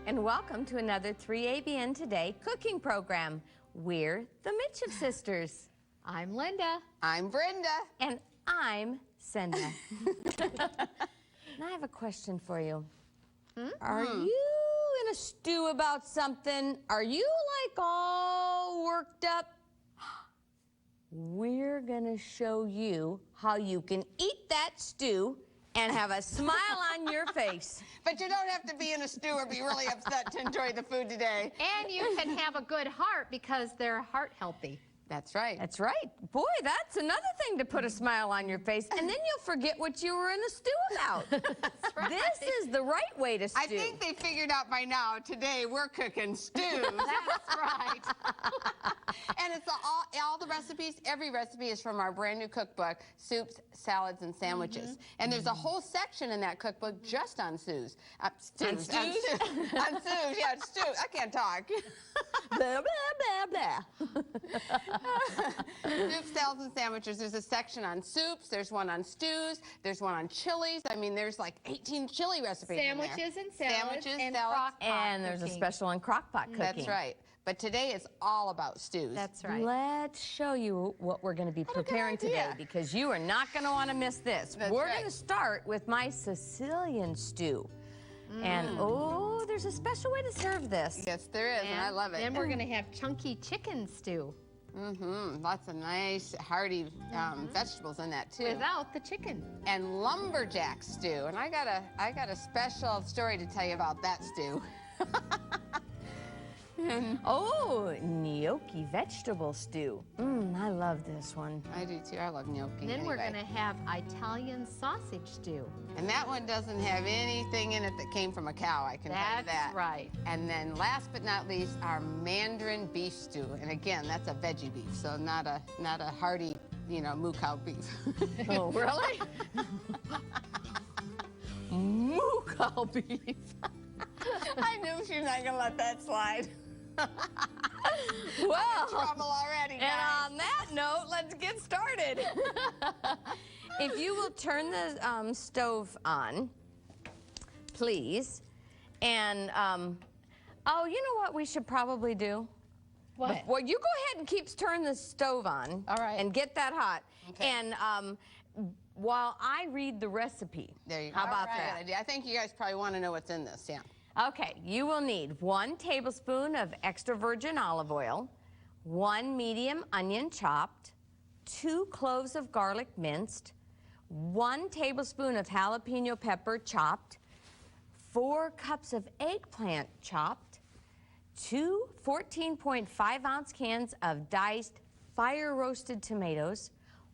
and welcome to another 3ABN Today cooking program. We're the Micheff sisters. I'm Linda. I'm Brenda. And I'm Senda. Now I have a question for you. Are you in a stew about something? Are you like all worked up? We're gonna show you how you can eat that stew and have a smile on your face. But you don't have to be in a stew or be really upset to enjoy the food today. And you can have a good heart because they're heart healthy. That's right. That's right. Boy, that's another thing to put a smile on your face, and then you'll forget what you were in the stew about. That's right. This is the right way to stew. I think they figured out by now, today we're cooking stews. That's right. And it's all the recipes, every recipe is from our brand new cookbook, Soups, Salads, and Sandwiches. And there's a whole section in that cookbook just on stews. stews? On stews, yeah, stew. I can't talk. Blah, blah, blah, blah. Soups, salads, and sandwiches. There's a section on soups. There's one on stews. There's one on chilies. I mean, there's like 18 chili recipes Sandwiches in there. and salads and salads. crock pot And there's a cooking. special on crock pot cooking. That's right. But today is all about stews. That's right. Let's show you what we're going to be preparing today, idea. because you are not going to want to miss this. That's We're right. going to start with my Sicilian stew. And oh, there's a special way to serve this. Yes, there is, and I love it. Then we're going to have chunky chicken stew Lots of nice, hearty vegetables in that too. without the chicken. And lumberjack stew. And I got a special story to tell you about that stew. Oh, gnocchi vegetable stew. I love this one. I do too. I love gnocchi. And then we're anyway. going to have Italian sausage stew. And that one doesn't have anything in it that came from a cow, I can tell you that. That's right. And then last but not least, our mandarin beef stew. And again, that's a veggie beef, so not a hearty, moo cow beef. Oh, really? Moo cow beef. I knew she was not gonna let that slide. Well, Trouble already, and guys. on that note, let's get started. If you will turn the stove on, please. And, oh, you know what we should probably do? What? Well, you go ahead and keep turning the stove on. All right. And get that hot. Okay. And while I read the recipe. There you go. How about All right. that? I think you guys probably want to know what's in this, yeah. Okay, you will need 1 tablespoon of extra virgin olive oil, 1 medium onion chopped, 2 cloves of garlic minced, 1 tablespoon of jalapeno pepper chopped, 4 cups of eggplant chopped, 2 14.5-ounce cans of diced fire-roasted tomatoes,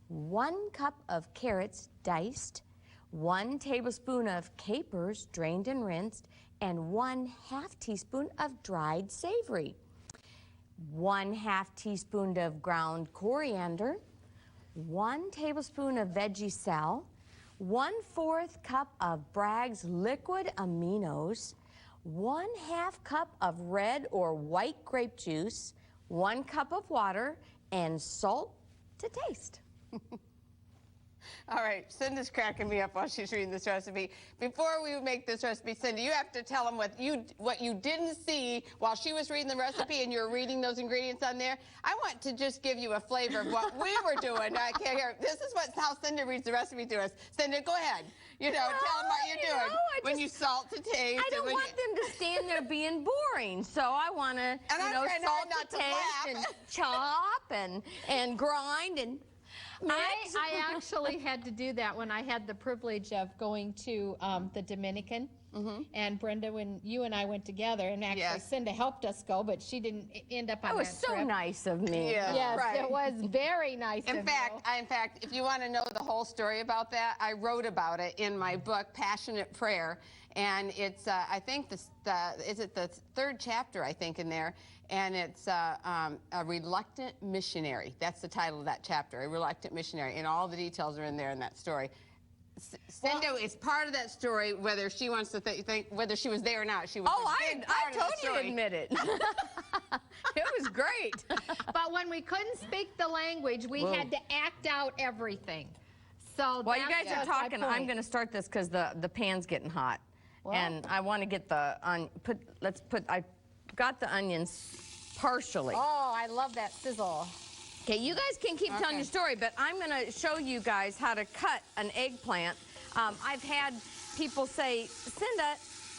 1 cup of carrots diced, 1 tablespoon of capers drained and rinsed, and 1/2 teaspoon of dried savory, 1/2 teaspoon of ground coriander, 1 tablespoon of veggie sal, 1/4 cup of Bragg's liquid aminos, 1/2 cup of red or white grape juice, 1 cup of water, and salt to taste. All right, Cinda's cracking me up while she's reading this recipe. Before we make this recipe, Cinda, you have to tell them what you didn't see while she was reading the recipe and you're reading those ingredients on there. I want to just give you a flavor of what we were doing. I can't hear. This is how Cinda reads the recipe to us. Cinda, go ahead. Tell them what you're doing. When you salt to taste. I don't want them to stand there being boring, so I want to, I'm trying salt not to to taste laugh. and chop and grind and mix. I actually had to do that when I had the privilege of going to the Dominican. And Brenda, when you and I went together, and actually Yes. Cinda helped us go, but she didn't end up on That was that so trip. nice of me. Yes, right. it was very nice In of fact, if you want to know the whole story about that, I wrote about it in my book, Passionate Prayer, and it's I think is it the 3rd chapter I think in there, and it's a reluctant missionary. That's the title of that chapter, a reluctant missionary, and all the details are in there in that story. Cinda is part of that story, whether she wants to think whether she was there or not. She was. Oh, a big part I of that totally story. admit it. It was great. But when we couldn't speak the language, we had to act out everything. So While you that's guys are just my talking, I'm point. going to start this because the pan's getting hot. And I want to get the I got the onions partially. Oh, I love that sizzle. Okay, you guys can keep telling your story, but I'm going to show you guys how to cut an eggplant. I've had people say, Cinda,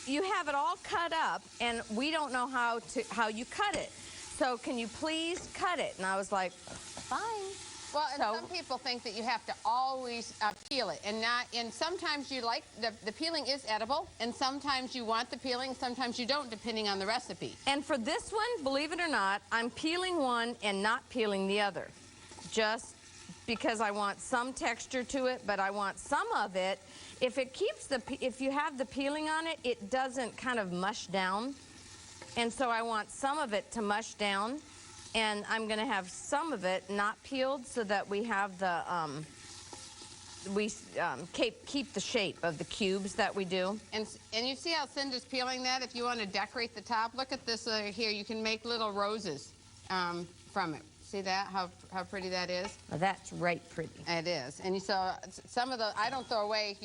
you have it all cut up, and we don't know how you cut it. So can you please cut it? And I was like, fine. Well, and some people think that you have to always peel it, and sometimes you like the peeling is edible, and sometimes you want the peeling, sometimes you don't, depending on the recipe. And for this one, believe it or not, I'm peeling one and not peeling the other, just because I want some texture to it, but I want some of it. If you have the peeling on it, it doesn't kind of mush down, and so I want some of it to mush down. And I'm going to have some of it not peeled so that we have the, keep the shape of the cubes that we do. And you see how Cinda's peeling that? If you want to decorate the top, look at this here. You can make little roses from it. See that? How pretty that is? Well, that's right pretty. It is. And you saw some of the, I don't throw away,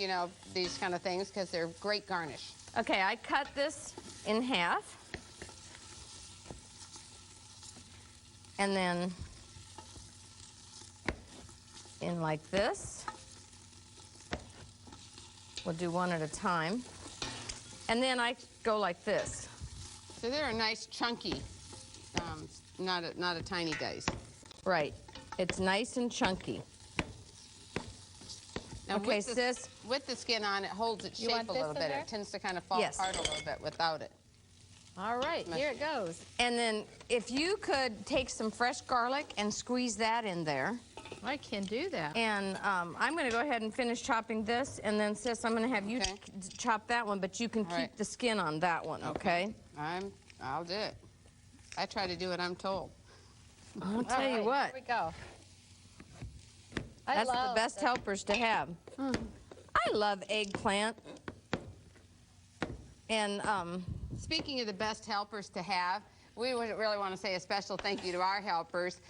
these kind of things because they're great garnish. Okay, I cut this in half. And then in like this. We'll do one at a time. And then I go like this. So they're a nice chunky, not a tiny dice. Right. It's nice and chunky. Now okay, sis. With the skin on, it holds its shape a little bit. It tends to kind of fall apart a little bit without it. All right, here it goes. And then if you could take some fresh garlic and squeeze that in there. I can do that. And I'm going to go ahead and finish chopping this, and then, sis, I'm going to have you chop that one, but you can keep the skin on that one, okay? I'll do it. I try to do what I'm told. I'll tell you what. Here we go. That's the best helpers to have. I love eggplant. And speaking of the best helpers to have, we would really want to say a special thank you to our helpers,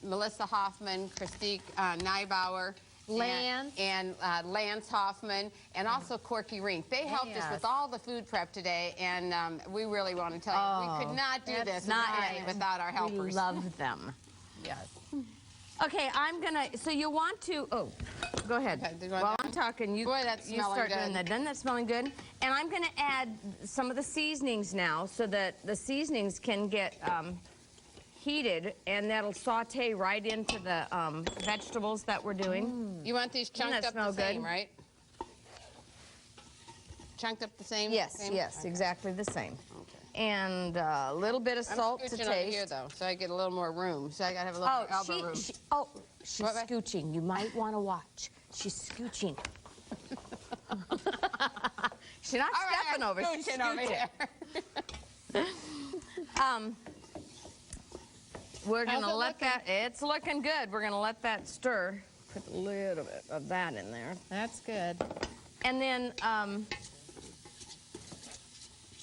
Melissa Hoffman, Christique Neibauer, and Lance Hoffman, and also Corky Rink. They helped us with all the food prep today, and we really want to tell you, we could not do this without our helpers. We love them. Yes. Okay, I'm gonna, so you want to, go ahead. Okay, while I'm talking, you start doing that. Doesn't that smelling good? And I'm gonna add some of the seasonings now so that the seasonings can get heated, and that'll saute right into the vegetables that we're doing. You want these chunked up the same, right? Chunked up the same? Yes, yes, exactly the same. Okay. And a little bit of salt to taste. Over here, though, so I get a little more room. So I gotta have a little more elbow room. She's scooching. You might want to watch. She's scooching. She's not stepping over. She's scooching over here. We're gonna let that. It's looking good. We're gonna let that stir. Put a little bit of that in there. That's good. And then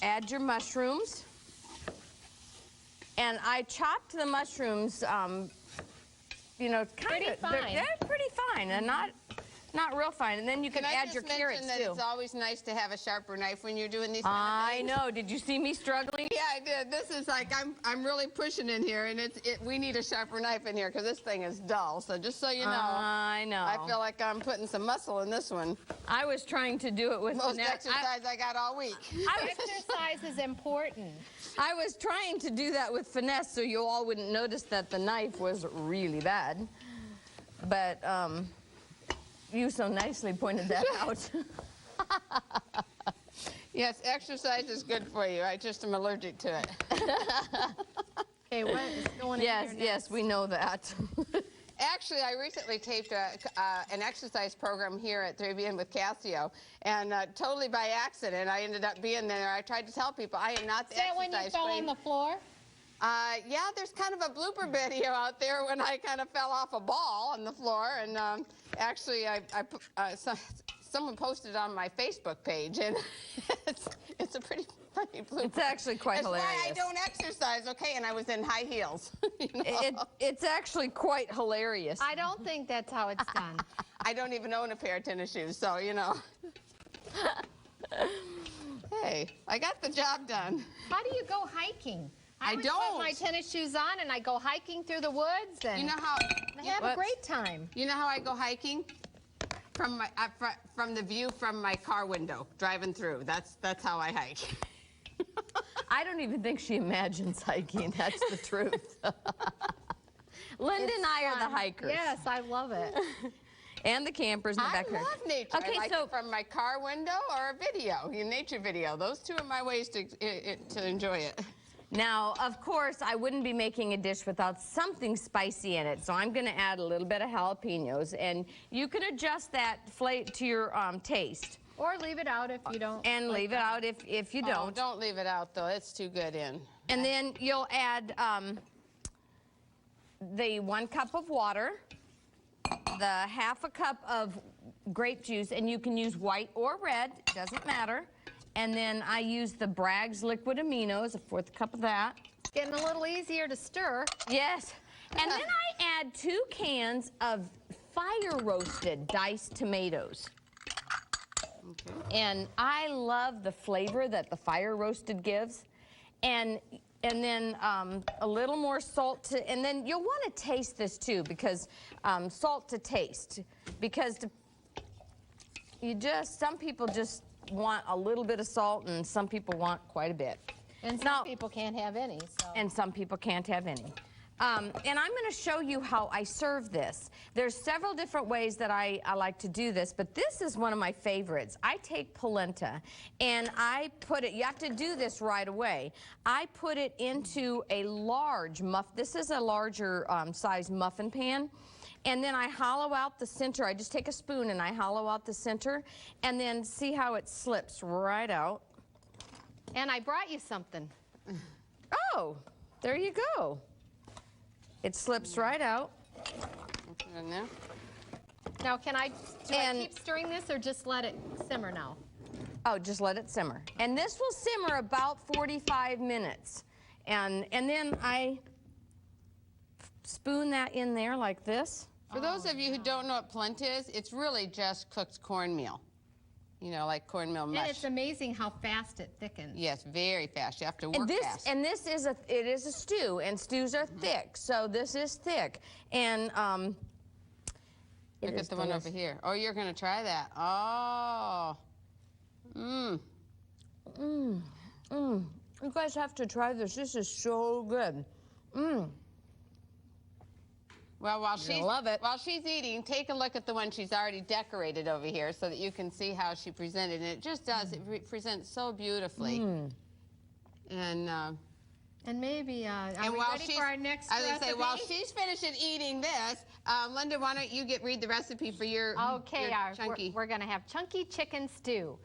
add your mushrooms. And I chopped the mushrooms, you know, kind of fine. They're pretty fine, and not real fine. And then you can add your carrots that too. It's always nice to have a sharper knife when you're doing these kind of things. I know. Did you see me struggling? Yeah, I did. This is like I'm really pushing in here, and we need a sharper knife in here because this thing is dull. So just so you know, I know. I feel like I'm putting some muscle in this one. I was trying to do it with most exercise I got all week. Exercise is important. I was trying to do that with finesse, so you all wouldn't notice that the knife was really bad. But you so nicely pointed that out. Yes, exercise is good for you. I just am allergic to it. Okay, what is going on here next? Yes, we know that. Actually, I recently taped an exercise program here at 3abn's with Casio, and totally by accident, I ended up being there. I tried to tell people I am not the exercise when you fell on the floor? Yeah, there's kind of a blooper video out there when I kind of fell off a ball on the floor, and actually, someone posted it on my Facebook page, and it's a pretty funny blooper. It's actually quite hilarious. That's why I don't exercise, okay? And I was in high heels. You know? It's actually quite hilarious. I don't think that's how it's done. I don't even own a pair of tennis shoes, so, you know. Hey, I got the job done. How do you go hiking? I always don't. put my tennis shoes on and I go hiking through the woods and You know how? I have a great time. You know how I go hiking? From my from the view from my car window, driving through. That's how I hike. I don't even think she imagines hiking. That's the truth. Linda and I are the hikers. Yes, I love it. And the campers in the I backyard. love nature. Okay, I like so it from my car window or a video, a nature video. Those two are my ways to enjoy it. now, of course, I wouldn't be making a dish without something spicy in it. So I'm going to add a little bit of jalapenos, and you can adjust that to your taste. Or leave it out if you don't. And leave it out if you don't. Oh, don't leave it out though. It's too good in. And then you'll add the 1 cup of water, the ½ cup of grape juice, and you can use white or red, it doesn't matter. And then I use the Bragg's liquid aminos, a 4th cup of that. It's getting a little easier to stir. Yes. And then I add 2 cans of fire roasted diced tomatoes. Okay. And I love the flavor that the fire roasted gives. And then a little more salt and then you'll want to taste this too, because salt to taste, because some people just want a little bit of salt and some people want quite a bit. And some people can't have any. So. And some people can't have any. And I'm going to show you how I serve this. There's several different ways that I like to do this, but this is one of my favorites. I take polenta and I put it, you have to do this right away. I put it into a large this is a larger size muffin pan. And then I hollow out the center. I just take a spoon and I hollow out the center, and then see how it slips right out. And I brought you something. Oh, there you go. It slips right out. Put it in there. Now, do I keep stirring this or just let it simmer now? Oh, just let it simmer. And this will simmer about 45 minutes. And then I spoon that in there like this. For those of you who don't know what polenta is, it's really just cooked cornmeal. You know, like cornmeal mush. And it's amazing how fast it thickens. Yes, very fast. You have to work fast. And this is it is a stew, and stews are thick, so this is thick. And look at the one over here. Oh, you're going to try that. Oh. You guys have to try this. This is so good. Well, while she's eating, take a look at the one she's already decorated over here so that you can see how she presented. And it just does. It presents so beautifully. And maybe, are we ready for our next recipe? I was going to say, while she's finishing eating this, Linda, why don't you read the recipe for your chunky. We're going to have chunky chicken stew.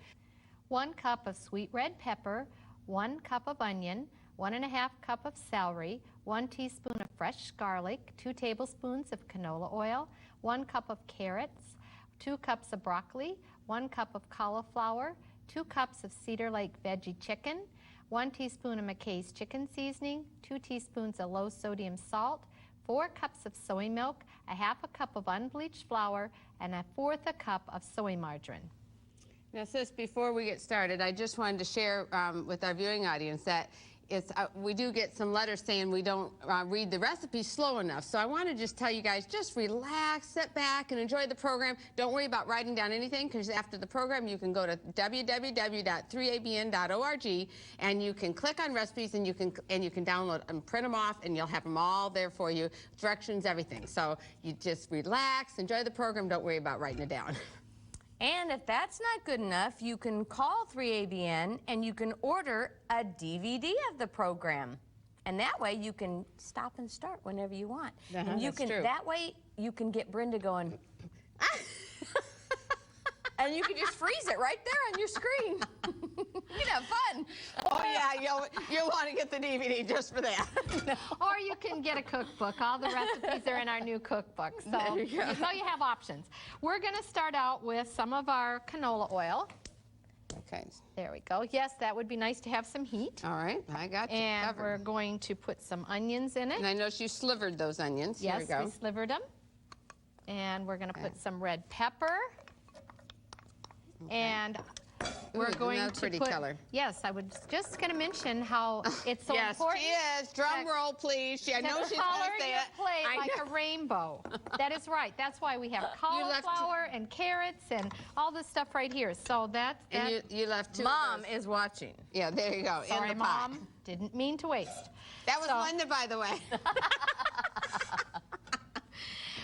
1 cup of sweet red pepper, 1 cup of onion, 1½ cup of celery, 1 teaspoon of fresh garlic, 2 tablespoons of canola oil, 1 cup of carrots, 2 cups of broccoli, 1 cup of cauliflower, 2 cups of Cedar Lake veggie chicken, 1 teaspoon of McKay's chicken seasoning, 2 teaspoons of low sodium salt, 4 cups of soy milk, 1/2 cup of unbleached flour, and 1/4 cup of soy margarine. Now, sis, before we get started, I just wanted to share with our viewing audience that we do get some letters saying we don't read the recipes slow enough. So I want to just tell you guys, just relax, sit back, and enjoy the program. Don't worry about writing down anything, because after the program, you can go to www.3abn.org, and you can click on recipes, and you can download and print them off, and you'll have them all there for you, directions, everything. So you just relax, enjoy the program. Don't worry about writing it down. And if that's not good enough, you can call 3ABN and you can order a DVD of the program. And that way you can stop and start whenever you want. And you can, that way you can get Brenda going, and you can just freeze it right there on your screen. You can have fun. Oh yeah, you'll want to get the DVD just for that. Or you can get a cookbook. All the recipes are in our new cookbook. So you have options. We're going to start out with some of our canola oil. Okay. There we go. Yes, that would be nice to have some heat. All right, I got you And covered. we're going to put some onions in it. And I know you slivered those onions. Yes, Here we go. we slivered them. And we're going to put some red pepper. And we're isn't going that a to pretty put, color? yes, I was just going to mention how it's so Yes, important. she is. Drum roll, please. I know To she's color going to say your it. plate I like know. a rainbow. That is right. That's why we have left- cauliflower and carrots and all this stuff right here. So that And you left 2 of Mom those. is watching. Yeah, there you go. in sorry, the pot. Mom. Didn't mean to waste. That was So- Linda, by the way.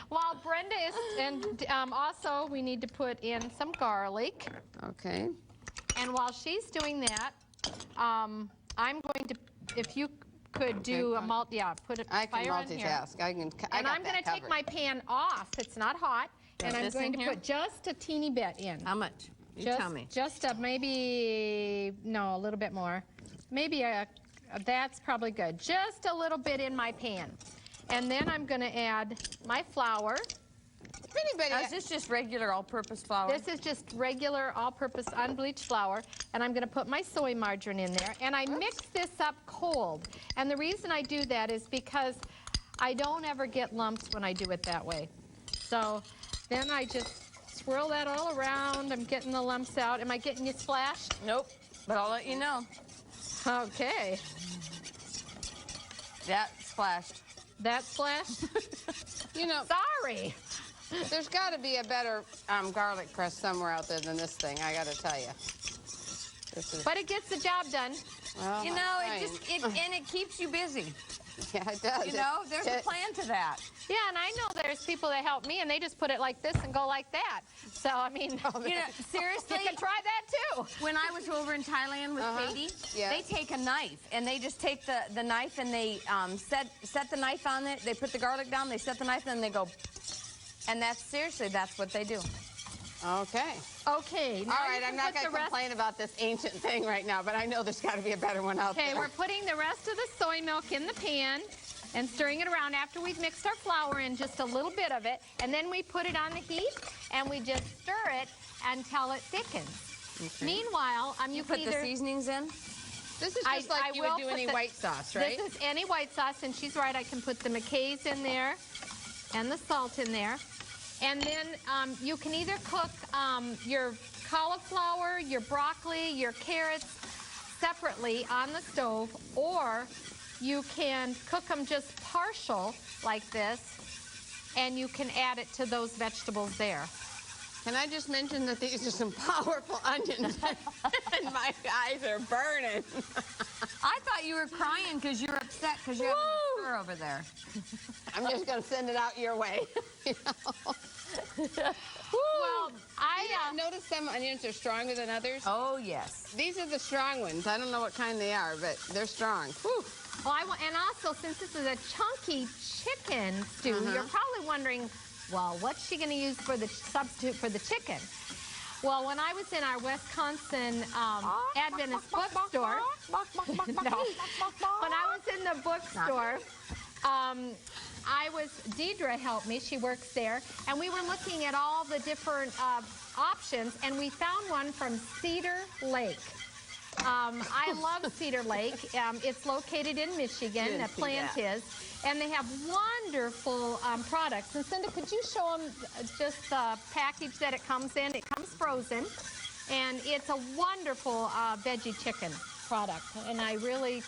While Brenda is, and also we need to put in some garlic. Okay. And while she's doing that, I'm going to, if you could do a put a I can fire in here. multitask. I And got I'm going that to take covered. my pan off. It's not hot. And I'm this going in to here? put just a teeny bit in. How much? You Just, tell me. just a maybe, no, a little bit more. Maybe that's probably good. Just a little bit in my pan. And then I'm going to add my flour. If anybody, Is this just regular all-purpose flour? This is just regular all-purpose unbleached flour, and I'm going to put my soy margarine in there, and I mix this up cold. And the reason I do that is because I don't ever get lumps when I do it that way. So then I just swirl that all around. I'm getting the lumps out. Am I getting you splashed? Nope, but I'll let you know. Okay. That splashed. That splashed? you know, Sorry. there's got to be a better garlic press somewhere out there than this thing. I got to tell you. This is. But it gets the job done. Well, You know, I'm and it keeps you busy. Yeah, it does. You know, there's a plan to that. Yeah, and I know there's people that help me, and they just put it like this and go like that. So, I mean, You know, seriously, you can try that too. when I was over in Thailand with Katie, Yeah. they take a knife and they just take the knife and they set the knife on it. They put the garlic down, they set the knife, and then they go. And that's what they do. Okay. Okay. Now All right, you I'm can not put going to the rest- complain about this ancient thing right now, but I know there's got to be a better one out Okay, there. we're putting the rest of the soy milk in the pan and stirring it around after we've mixed our flour in, just a little bit of it, and then we put it on the heat and we just stir it until it thickens. Meanwhile, you Put can the either seasonings in. This is just like you will would do put any the- white sauce, right? This is any white sauce, and she's right. I can put the McKay's in there and the salt in there. And then you can either cook your cauliflower, your broccoli, your carrots separately on the stove, or you can cook them just partial like this, and you can add it to those vegetables there. Can I just mention that these are some powerful onions, and my eyes are burning. I thought you were crying because you're upset because you have a stir over there. I'm just going to send it out your way. You know? Well, I noticed some onions are stronger than others. Oh, yes. These are the strong ones. I don't know what kind they are, but they're strong. Whew. Well, and also, since this is a chunky chicken stew, you're probably wondering, well, what's she going to use for the substitute for the chicken? Well, when I was in our Wisconsin Adventist bookstore, no, when I was in the bookstore, Deidre helped me, she works there, and we were looking at all the different options, and we found one from Cedar Lake. I love Cedar Lake. It's located in Michigan, the plant is, and they have wonderful products. And Cinda, could you show them just the package that it comes in? It comes frozen, and it's a wonderful veggie chicken product, and I really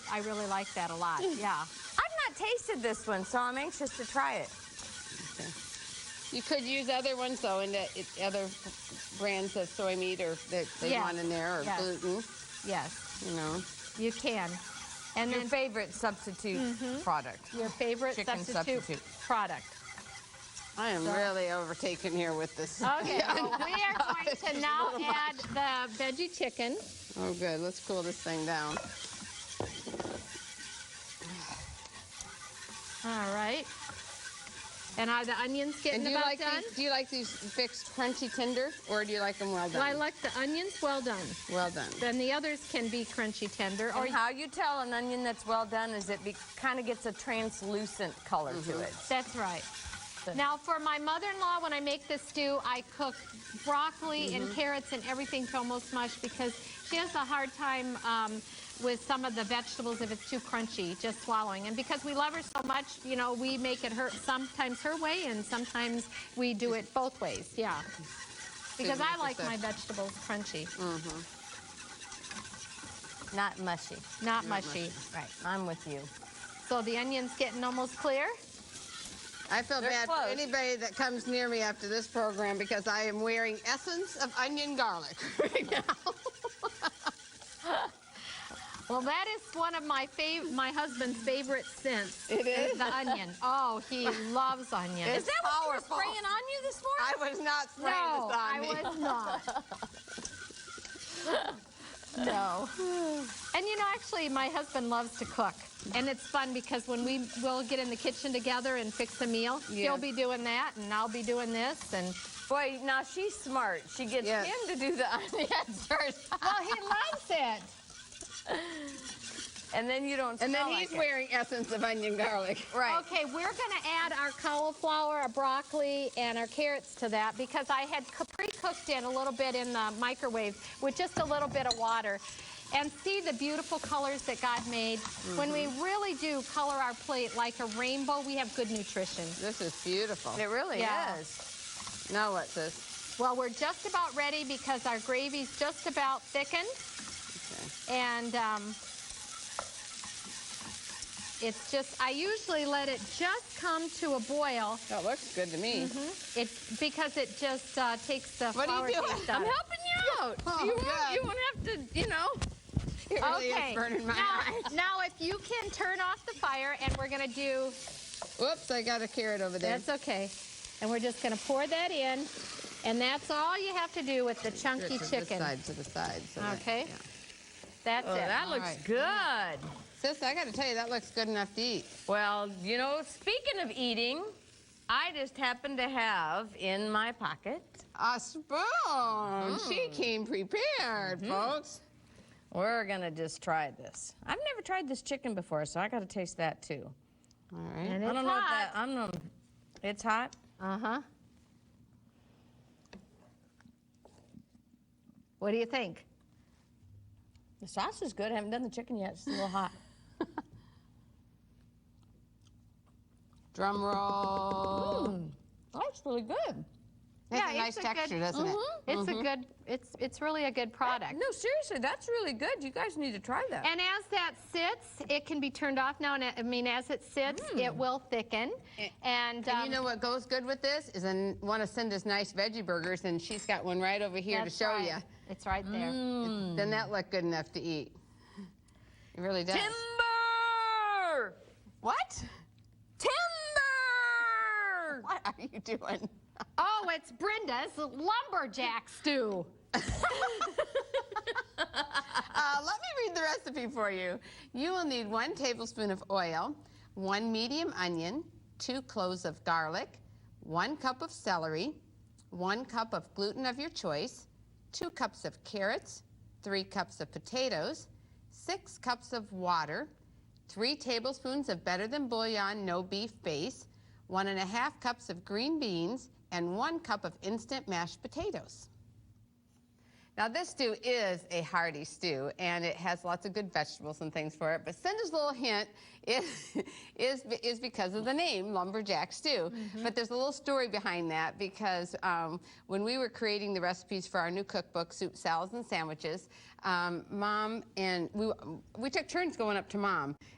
like that a lot. Yeah. I've not tasted this one, so I'm anxious to try it. Okay. You could use other ones, though, in other brands of soy meat or that they want in there, or gluten. Yes. You know. You can. And Your then favorite substitute product. your favorite Chicken substitute. product. I am really overtaken here with this. Okay, so we are going to now add the veggie chicken. Oh, good. Let's cool this thing down. All right. And are the onions getting about done? Do you like these fixed crunchy tender, or do you like them well done? Well, I like the onions well done. Well done. Then the others can be crunchy tender. Or how you tell an onion that's well done is it kind of gets a translucent color to it. That's right. Now, for my mother-in-law, when I make this stew, I cook broccoli and carrots and everything to almost mush because she has a hard time with some of the vegetables if it's too crunchy, just swallowing. And because we love her so much, you know, we make it sometimes her way and sometimes we do it both ways, yeah. Because I like my vegetables crunchy. Not mushy. Not mushy. Right. I'm with you. So the onion's getting almost clear. I feel They're bad close. for anybody that comes near me after this program because I am wearing essence of onion garlic right now. Well, that is one of my husband's favorite scents. It is? The onion. Oh, he loves onion. It's Is that what you were powerful. spraying on you this morning? I was not spraying No, this on I me. was not. No. And you know, actually, my husband loves to cook. And it's fun because when we'll get in the kitchen together and fix a meal, he'll be doing that and I'll be doing this. And Boy, now she's smart. She gets Yes. him to do the onions first. well, he loves it. And then you don't smell And then like he's it. wearing essence of onion garlic. Right. Okay, we're going to add our cauliflower, our broccoli, and our carrots to that because I had pre-cooked it a little bit in the microwave with just a little bit of water. And see the beautiful colors that God made. When we really do color our plate like a rainbow, we have good nutrition. This is beautiful. It really Yeah. is. Now what's this? Well, we're just about ready because our gravy's just about thickened. Okay. And it's just, I usually let it just come to a boil. That looks good to me. Because it just takes the What are flour you doing? taste out I'm of it. helping you out. Oh, you, good. won't have to, you know. It really Okay. is burning my eyes. Now, if you can turn off the fire, and we're going to do, Whoops, I got a carrot over there. that's okay. And we're just going to pour that in. And that's all you have to do with the chunky To chicken. the side. So that- Okay. yeah. That's Oh, it. that All looks right. good. Sis, I got to tell you, that looks good enough to eat. Well, you know, speaking of eating, I just happen to have in my pocket, A spoon. She came prepared, folks. we're going to just try this. I've never tried this chicken before, so I got to taste that too. All right. And I it's don't know what hot. that, I don't know. It's hot? Uh-huh. What do you think? The sauce is good. I haven't done the chicken yet. It's a little hot. Drum roll. That's really good. It's Yeah, a nice it's a good- texture, doesn't it? It's a good, it's really a good product. No, seriously, that's really good. You guys need to try that. And as that sits, it can be turned off now. And I mean, as it sits, it will thicken. And, And you know what goes good with this is I want to send us nice veggie burgers, and she's got one right over here that's to show right. you. It's right there. Then that look good enough to eat. It really does. Timber! What? Timber! What are you doing? Oh, it's Brenda's lumberjack stew. Let me read the recipe for you. You will need 1 tablespoon of oil, 1 medium onion, 2 cloves of garlic, 1 cup of celery, 1 cup of gluten of your choice, 2 cups of carrots, 3 cups of potatoes, 6 cups of water, 3 tablespoons of better than bouillon no beef base, 1.5 cups of green beans, and 1 cup of instant mashed potatoes. Now, this stew is a hearty stew, and it has lots of good vegetables and things for it. But Cinder's little hint is because of the name, lumberjack stew. But there's a little story behind that because when we were creating the recipes for our new cookbook, Soup, Salads, and Sandwiches, Mom and we took turns going up to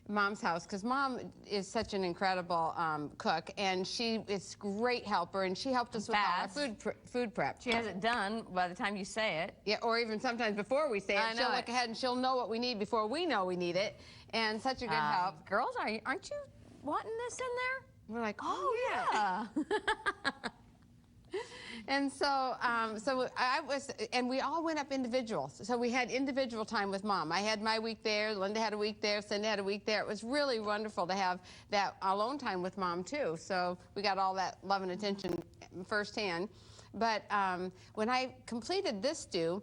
Mom's house because Mom is such an incredible cook, and she is a great helper, and she helped us with all our food prep. She has it done by the time you say it. Yeah, or even sometimes before we say it, I know she'll it. look ahead and she'll know what we need before we know we need it. And such a good help. Girls, aren't you wanting this in there? We're like, oh yeah. And so, and we all went up individual. So we had individual time with Mom. I had my week there, Linda had a week there, Cindy had a week there. It was really wonderful to have that alone time with Mom too. So we got all that love and attention firsthand. But when I completed this stew,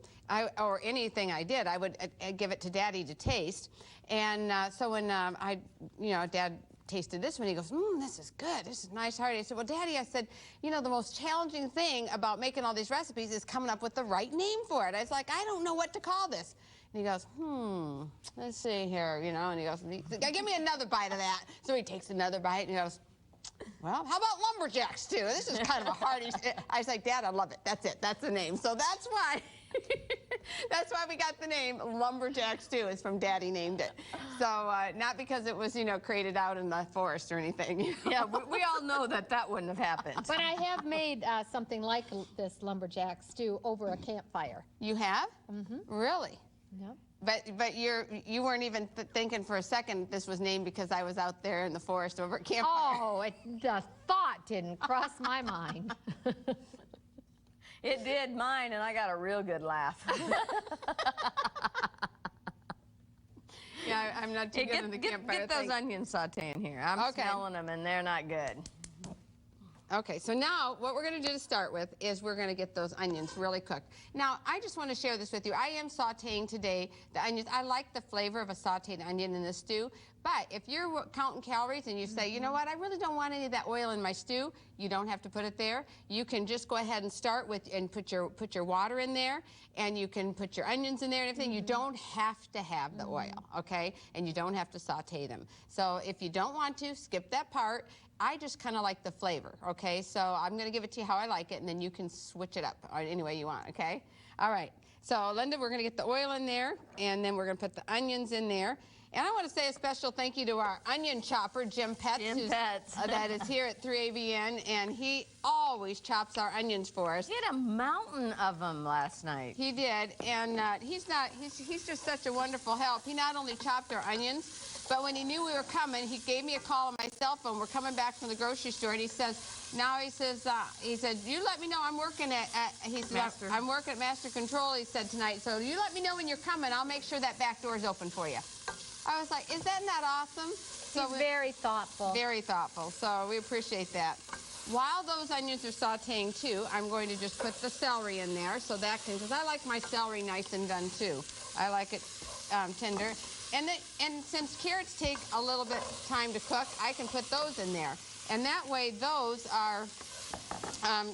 or anything I did, I would give it to Daddy to taste. And so when Dad tasted this one, he goes, this is good. This is nice, hearty. I said, well, Daddy, I said, the most challenging thing about making all these recipes is coming up with the right name for it. I was like, I don't know what to call this. And he goes, let's see here, and he goes, give me another bite of that. So he takes another bite, and he goes, well, how about lumberjack stew? This is kind of a hearty. I was like, Dad, I love it. That's it. That's the name. So that's why That's why we got the name Lumberjack Stew. It's from Daddy named it. So not because it was, created out in the forest or anything. Yeah, we all know that wouldn't have happened. But I have made something like this lumberjack stew over a campfire. You have? Mm-hmm. Really? Yep. But you weren't even thinking for a second this was named because I was out there in the forest over at campfire. Oh, the thought didn't cross my mind. It did mine, and I got a real good laugh. Yeah, I'm not too good in the campfire Get those thing. onions sauteing here. I'm smelling them, and they're not good. Okay, so now what we're going to do to start with is we're going to get those onions really cooked. Now, I just want to share this with you. I am sauteing today the onions. I like the flavor of a sauteed onion in the stew, but if you're counting calories and you say, you know what, I really don't want any of that oil in my stew, you don't have to put it there. You can just go ahead and start with and put your water in there, and you can put your onions in there and everything. You don't have to have the oil, okay? And you don't have to saute them. So if you don't want to, skip that part. I just kind of like the flavor, okay? So I'm going to give it to you how I like it, and then you can switch it up any way you want, okay? All right. So, Linda, we're going to get the oil in there, and then we're going to put the onions in there. And I want to say a special thank you to our onion chopper, Jim Petz, that is here at 3ABN, and he always chops our onions for us. He had a mountain of them last night. He did, and he's just such a wonderful help. He not only chopped our onions, but when he knew we were coming, he gave me a call on my cell phone. We're coming back from the grocery store, and he said, you let me know. I'm working I'm working at Master Control, he said tonight. So you let me know when you're coming. I'll make sure that back door's open for you. I was like, isn't that awesome? So He's very thoughtful. Very thoughtful. So we appreciate that. While those onions are sauteing too, I'm going to just put the celery in there, so that can, because I like my celery nice and done too. I like it tender. And since carrots take a little bit time to cook, I can put those in there. And that way those are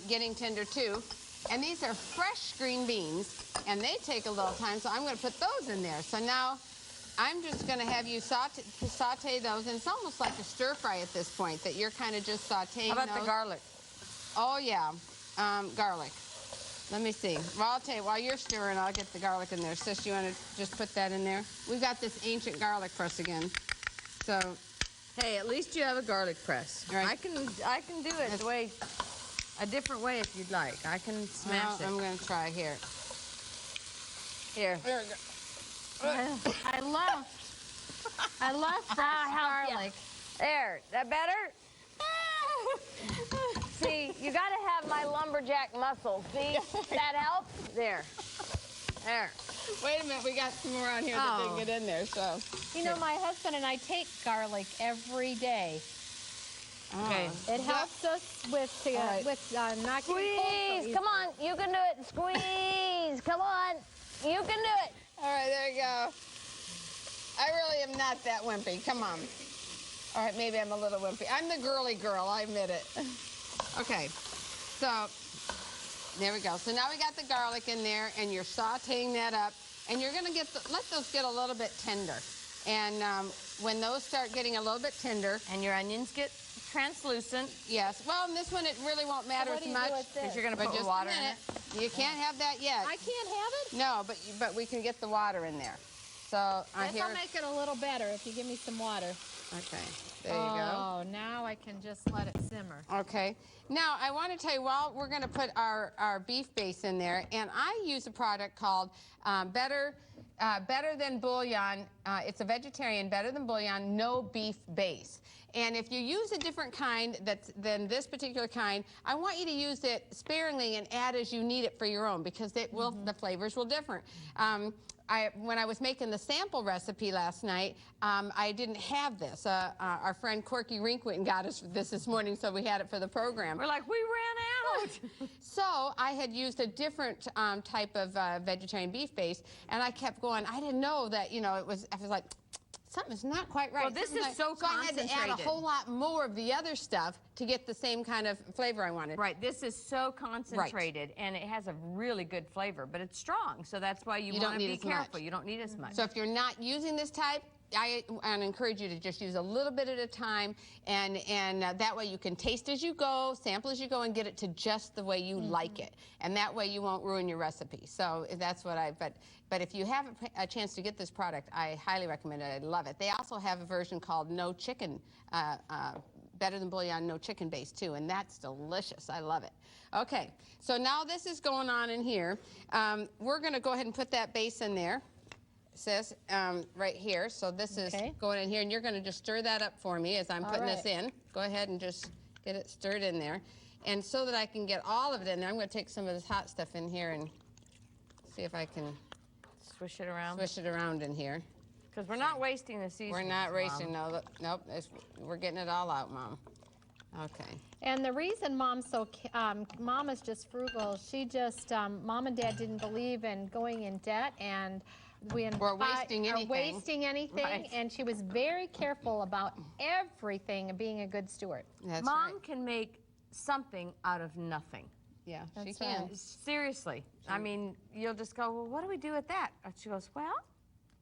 getting tender too. And these are fresh green beans, and they take a little time, so I'm going to put those in there. So now I'm just going to have you saute those, and it's almost like a stir fry at this point, that you're kind of just sauteing those. How about the garlic? Oh, yeah, garlic. Let me see. Well, I'll tell you, while you're stirring, I'll get the garlic in there. Sis, you want to just put that in there? We've got this ancient garlic press again. So, hey, at least you have a garlic press. Right. I can do it a different way if you'd like. I can smash it. I'm going to try here. Here. There we go. I love fresh garlic. There. That better? See, you got to have my lumberjack muscle. See? That helps? There. There. Wait a minute, we got some more on here that didn't get in there, so. You know, my husband and I take garlic every day. Okay. It helps us with knocking Squeeze. Come on. You can do it. Squeeze. Come on. You can do it. All right, there you go. I really am not that wimpy. Come on. All right, maybe I'm a little wimpy. I'm the girly girl, I admit it. Okay, so there we go. So now we got the garlic in there, and you're sauteing that up, and you're gonna let those get a little bit tender. And when those start getting a little bit tender, And your onions get translucent. yes. Well, in this one, it really won't matter what as do you do much. with this? Because you're going to But put just water a in minute. it. You can't have that yet. I can't have it? No, but we can get the water in there. So Yes, here. I'll make it a little better if you give me some water. Okay, there you go. Oh, now I can just let it simmer. Okay. Now, I want to tell you, well, we're going to put our beef base in there, and I use a product called Better Than Bouillon. It's a vegetarian, Better Than Bouillon, no beef base. And if you use a different kind than this particular kind, I want you to use it sparingly and add as you need it for your own, because the flavors will differ. When I was making the sample recipe last night, I didn't have this. Our friend Corky Rink went and got us this morning, so we had it for the program. We're like, we ran out. So I had used a different type of vegetarian beef base, and I kept going. I didn't know that, I was like, something's not quite right. Well, this is so I had to add a concentrated. whole lot more of the other stuff to get the same kind of flavor I wanted. Right, this is so concentrated, and it has a really good flavor, but it's strong, so that's why you want don't to need be as careful. much. You don't need as much. So if you're not using this type, I encourage you to just use a little bit at a time, and that way you can taste as you go, sample as you go, and get it to just the way you like it. And that way you won't ruin your recipe. So that's what but if you have a chance to get this product, I highly recommend it. I love it. They also have a version called no chicken, better than bouillon, no chicken base too, and that's delicious. I love it. Okay, so now this is going on in here. We're going to go ahead and put that base in there. Sis, right here. So this is going in here, and you're going to just stir that up for me as I'm putting this in. Go ahead and just get it stirred in there. And so that I can get all of it in there, I'm going to take some of this hot stuff in here and see if I can Swish it around. Swish it around in here. Because we're not wasting the seasoning. We're not wasting, no. Nope, we're getting it all out, Mom. Okay. And the reason Mom is just frugal, she just, Mom and Dad didn't believe in going in debt, and we're wasting anything. Right. And she was very careful about everything and being a good steward. That's Mom right. can make something out of nothing. Yeah, she That's can. right. Seriously. I mean, you'll just go, well, what do we do with that? And she goes, well,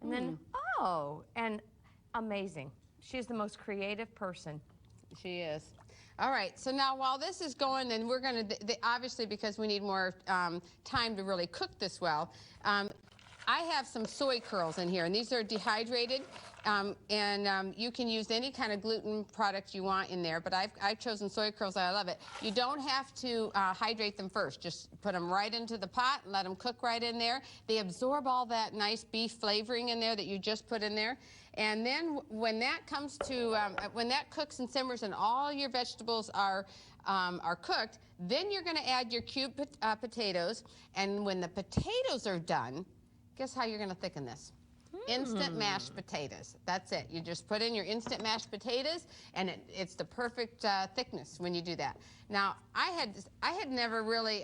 and then, oh, and amazing. She's the most creative person. She is. All right, so now while this is going, and we're going to, obviously because we need more time to really cook this well, I have some soy curls in here, and these are dehydrated, and you can use any kind of gluten product you want in there, but I've chosen soy curls. I love it. You don't have to hydrate them first. Just put them right into the pot and let them cook right in there. They absorb all that nice beef flavoring in there that you just put in there. And then when that comes to, when that cooks and simmers and all your vegetables are cooked, then you're going to add your cubed potatoes. And when the potatoes are done, guess how you're going to thicken this? Instant mashed potatoes. That's it. You just put in your instant mashed potatoes, and it's the perfect thickness when you do that. Now, I had never really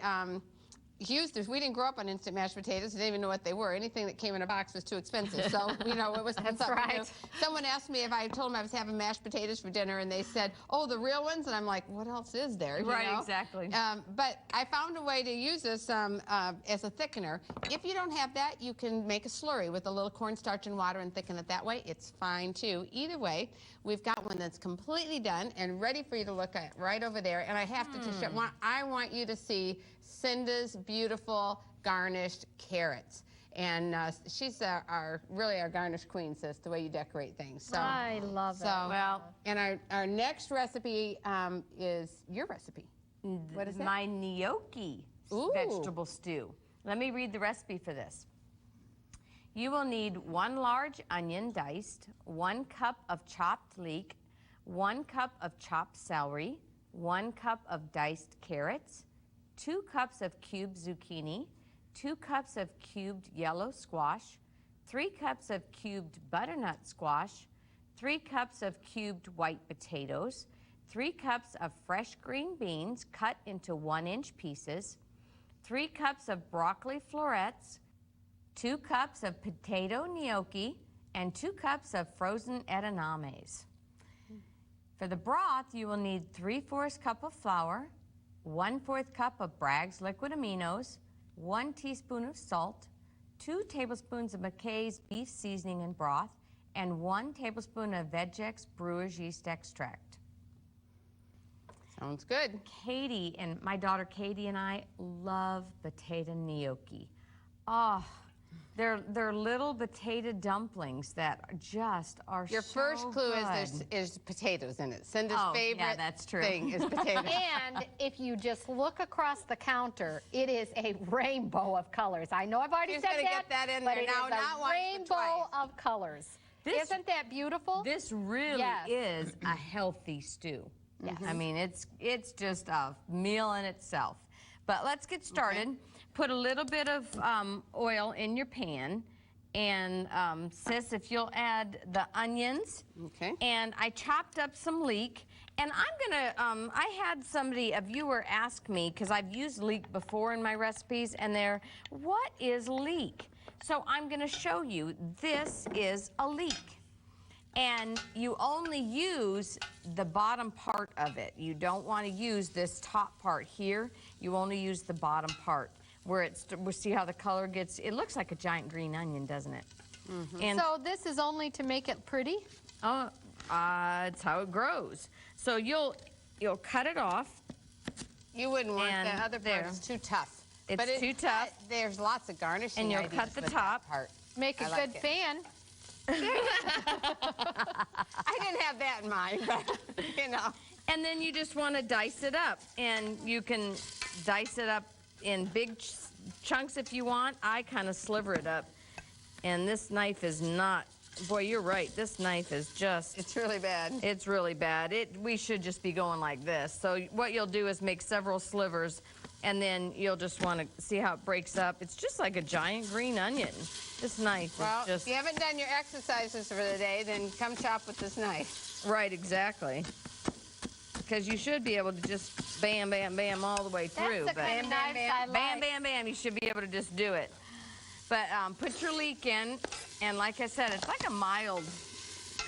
used this. We didn't grow up on instant mashed potatoes. I didn't even know what they were. Anything that came in a box was too expensive. So, you know, it was That's right. Someone asked me if I told them I was having mashed potatoes for dinner, and they said, oh, the real ones? And I'm like, what else is there? You Right, know? exactly. But I found a way to use this as a thickener. If you don't have that, you can make a slurry with a little cornstarch and water and thicken it that way. It's fine, too. Either way, we've got one that's completely done and ready for you to look at right over there. And I have to just I want you to see Cinda's beautiful garnished carrots. And she's really our garnish queen, sis, the way you decorate things. So, I love it. Well, and our next recipe is your recipe. What is it? My gnocchi vegetable stew. Let me read the recipe for this. You will need 1 large onion diced, 1 cup of chopped leek, 1 cup of chopped celery, 1 cup of diced carrots, 2 cups of cubed zucchini, 2 cups of cubed yellow squash, 3 cups of cubed butternut squash, 3 cups of cubed white potatoes, 3 cups of fresh green beans cut into 1-inch pieces, 3 cups of broccoli florets, 2 cups of potato gnocchi, and 2 cups of frozen edamames. For the broth, you will need 3/4 cup of flour, 1/4 cup of Bragg's liquid aminos, 1 teaspoon of salt, 2 tablespoons of McKay's beef seasoning and broth, and 1 tablespoon of Vegex brewer's yeast extract. Sounds good. Katie and my daughter Katie and I love potato gnocchi. Oh, they're little potato dumplings that just are Your so first clue good. is potatoes in it. Cinda's Oh, favorite yeah, that's true. thing is potatoes. And if you just look across the counter, it is a rainbow of colors. I know I've already She's said gonna that, get that in but there it now, is not a once, but rainbow twice. of colors. This- Isn't that beautiful? This really Yes. is a healthy stew. Yes. I mean, it's just a meal in itself. But let's get started. Okay. Put a little bit of oil in your pan. And sis, if you'll add the onions. Okay. And I chopped up some leek. And I'm gonna, I had a viewer ask me, because I've used leek before in my recipes, and what is leek? So I'm gonna show you, this is a leek. And you only use the bottom part of it. You don't want to use this top part here. You only use the bottom part where we'll see how the color gets. It looks like a giant green onion, doesn't it? And So this is only to make it pretty? it's how it grows. So you'll cut it off. You wouldn't want And the other there. part. It's too tough. It's too tough. There's lots of garnishing And you'll ideas cut the with top. that part. Make a I like good it. fan. I didn't have that in mind, but you know. And then you just want to dice it up. And you can dice it up in big chunks if you want. I kind of sliver it up. And this knife is not, boy, you're right. This knife is just, It's really bad. it's really bad. We should just be going like this. So what you'll do is make several slivers, and then you'll just want to see how it breaks up. It's just like a giant green onion. This knife Well, is just... if you haven't done your exercises for the day, then come chop with this knife. Right, exactly. Because you should be able to just bam, bam, bam all the way through. That's the kind of Bam, bam, knives bam. I like. Bam, bam, bam, you should be able to just do it. But put your leek in, and like I said, it's like a mild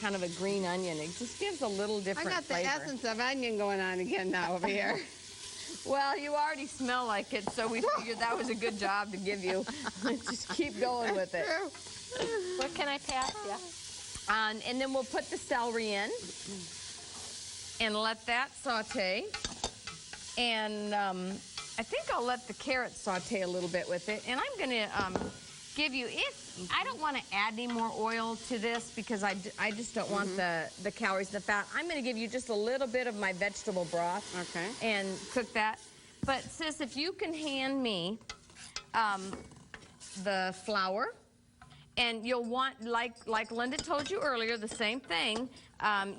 kind of a green onion. It just gives a little I different got the flavor. essence of onion going on again now over here. Well, you already smell like it, so we figured that was a good job to give you. Just keep going with it. What can I pass you? And then we'll put the celery in and let that saute. And I think I'll let the carrot saute a little bit with it. And I'm going to give you, I don't want to add any more oil to this because I just don't want the calories and the fat. I'm going to give you just a little bit of my vegetable broth. Okay. And cook that. But sis, if you can hand me the flour, and you'll want, like Linda told you earlier, the same thing.